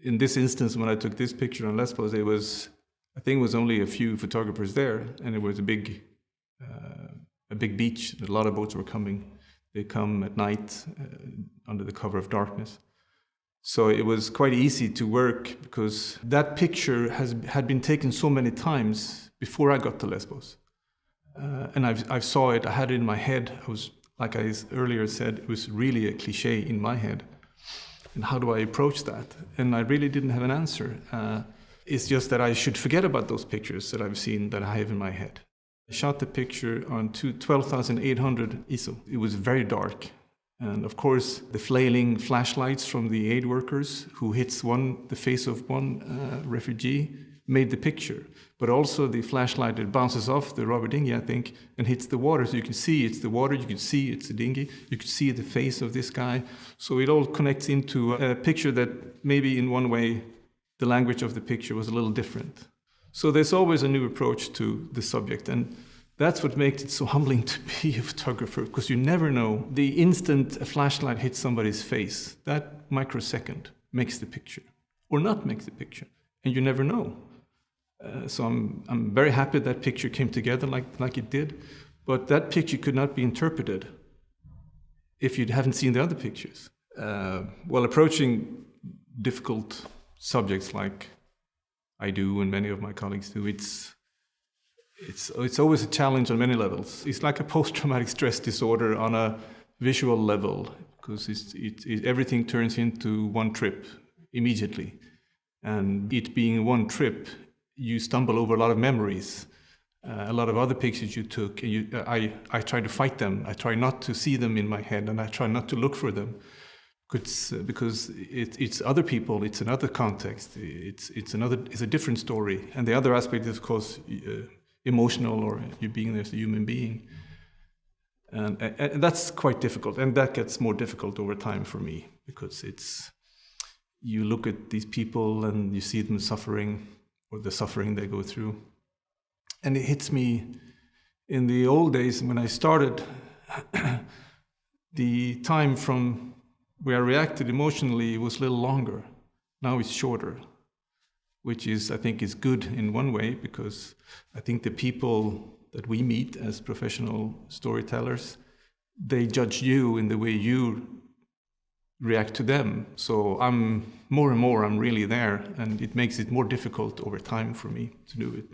in this instance, when I took this picture on Lesbos, I think it was only a few photographers there, and it was a big beach. A lot of boats were coming. They come at night under the cover of darkness. So it was quite easy to work because that picture had been taken so many times before I got to Lesbos. And I saw it, I had it in my head. I was, like I earlier said, it was really a cliche in my head. And how do I approach that? And I really didn't have an answer. It's just that I should forget about those pictures that I've seen, that I have in my head. I shot the picture on 12,800 ISO. It was very dark. And of course, the flailing flashlights from the aid workers who hits the face of one refugee made the picture. But also the flashlight that bounces off the rubber dinghy, I think, and hits the water. So you can see it's the water, you can see it's the dinghy, you can see the face of this guy. So it all connects into a picture that maybe in one way, the language of the picture was a little different. So there's always a new approach to the subject. And that's what makes it so humbling to be a photographer, because you never know. The instant a flashlight hits somebody's face, that microsecond makes the picture, or not makes the picture, and you never know. So I'm very happy that picture came together like it did, but that picture could not be interpreted if you haven't seen the other pictures. While approaching difficult subjects like I do and many of my colleagues do, it's always a challenge on many levels. It's like a post-traumatic stress disorder on a visual level, because everything turns into one trip immediately. And it being one trip, you stumble over a lot of memories, a lot of other pictures you took. And I try to fight them. I try not to see them in my head, and I try not to look for them. Because it's other people, it's another context, it's a different story. And the other aspect is, of course, emotional, or you being there as a human being. And that's quite difficult, and that gets more difficult over time for me, because you look at these people and you see them suffering, or the suffering they go through. And it hits me in the old days when I started, the time from where I reacted emotionally was a little longer. Now it's shorter, which I think is good in one way, because I think the people that we meet as professional storytellers, they judge you in the way you react to them. So I'm more and more really there, and it makes it more difficult over time for me to do it.